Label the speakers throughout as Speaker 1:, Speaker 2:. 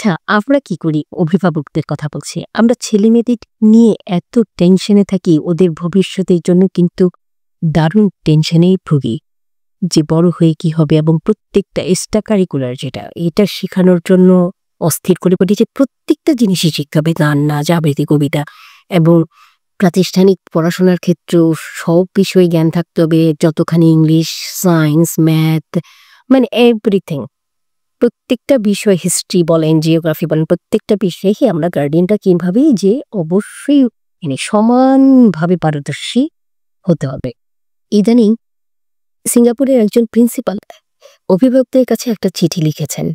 Speaker 1: আচ্ছা, আমরা কি করি? অভিভাবকদের কথা বলছি। আমরা ছেলেমেয়েদের নিয়ে এত টেনশনে থাকি, ওদের ভবিষ্যতের জন্য কিন্তু দারুণ টেনশনেই ভুগি। যে বড় হয়ে কি হবে এবং প্রত্যেকটা এক্সট্রা কারিকুলার যেটা, এটা শেখানোর জন্য অস্থির করে পড়ি যে প্রত্যেকটা জিনিসই শিখতে হবে, গান, নাচ, আবৃত্তি, কবিতা এবং প্রাতিষ্ঠানিক পড়াশোনার ক্ষেত্রেও সব বিষয়ে জ্ঞান থাকতে হবে, যতখানি ইংলিশ, সায়েন্স, ম্যাথ, মানে এভরিথিং। প্রত্যেকটা বিষয়, হিস্ট্রি বলেন, জিওগ্রাফি বলেন, প্রত্যেকটা বিষয়েই আমরা গার্ডিয়ানটা কিভাবে যে অবশ্যই মানে সমানভাবে পারদর্শী হতে হবে। ইদানিং সিঙ্গাপুরের একজন প্রিন্সিপাল অভিভাবকদের কাছে একটা চিঠি লিখেছেন।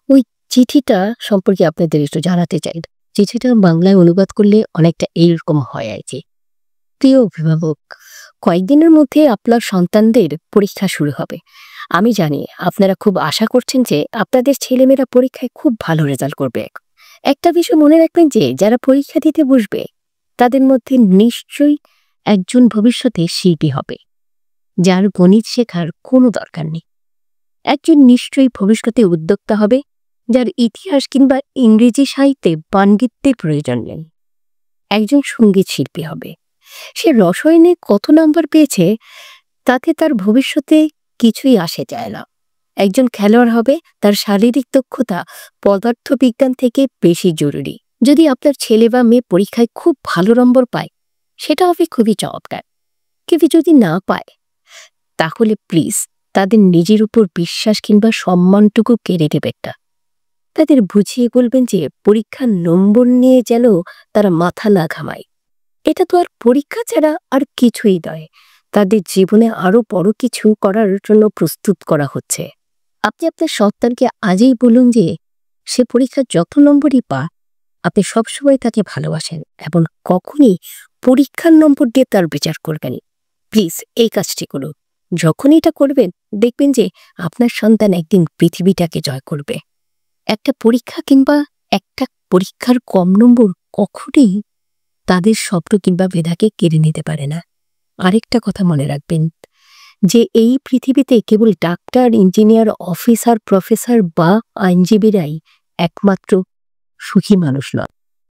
Speaker 1: ওই চিঠিটা সম্পর্কে আপনাদের একটু জানাতে চাই। চিঠিটা বাংলায় অনুবাদ করলে অনেকটা এইরকম হয় আর কি। প্রিয় অভিভাবক, কয়েকদিনের মধ্যে আপনার সন্তানদের পরীক্ষা শুরু হবে। আমি জানি আপনারা খুব আশা করছেন যে আপনাদের ছেলেমেয়েরা পরীক্ষায় খুব ভালো রেজাল্ট করবে। একটা বিষয় মনে রাখবেন যে যারা পরীক্ষা দিতে বসবে তাদের মধ্যে নিশ্চয়ই একজন ভবিষ্যতে শিল্পী হবে, যার গণিত শেখার কোনো দরকার নেই। একজন নিশ্চয়ই ভবিষ্যতে উদ্যোক্তা হবে, যার ইতিহাস কিংবা ইংরেজি সাহিত্যে পাণ্ডিত্যের প্রয়োজন নেই। একজন সঙ্গীত শিল্পী হবে, সে রসায়নে কত নাম্বার পেয়েছে তাতে তার ভবিষ্যতে কিছুই আসে যায় না। একজন খেলোয়াড় হবে, তার শারীরিক দক্ষতা পদার্থবিজ্ঞান থেকে বেশি জরুরি। যদি আপনার ছেলে বা মেয়ে পরীক্ষায় খুব ভালো নম্বর পায়, সেটা হবে খুবই চমৎকার। কিন্তু যদি না পায়, তাহলে প্লিজ তাদের নিজের উপর বিশ্বাস কিংবা সম্মানটুকু কেড়ে দেবেন না। তাদের বুঝিয়ে বলবেন যে পরীক্ষার নম্বর নিয়ে যেন তারা মাথা না ঘামায়। এটা তো আর পরীক্ষা ছাড়া আর কিছুই নয়, তাদের জীবনে আরো বড় কিছু করার জন্য প্রস্তুত করা হচ্ছে। আপনি আপনার সন্তানকে আজই বলুন যে সে পরীক্ষার যত নম্বরই পা, আপনি সবসময় তাকে ভালোবাসেন এবং কখনই পরীক্ষার নম্বর দিয়ে তার বিচার করবেন। প্লিজ এই কাজটি করুন। যখন এটা করবেন, দেখবেন যে আপনার সন্তান একদিন পৃথিবীটাকে জয় করবে। একটা পরীক্ষা কিংবা একটা পরীক্ষার কম নম্বর কখনই তাদের স্বপ্ন কিংবা মেধাকে কেড়ে নিতে পারে না। আরেকটা কথা মনে রাখবেন যে এই পৃথিবীতে কেবল ডাক্তার, ইঞ্জিনিয়ার, অফিসার, প্রফেসর বা আইনজীবীরাই একমাত্র সুখী মানুষ নয়।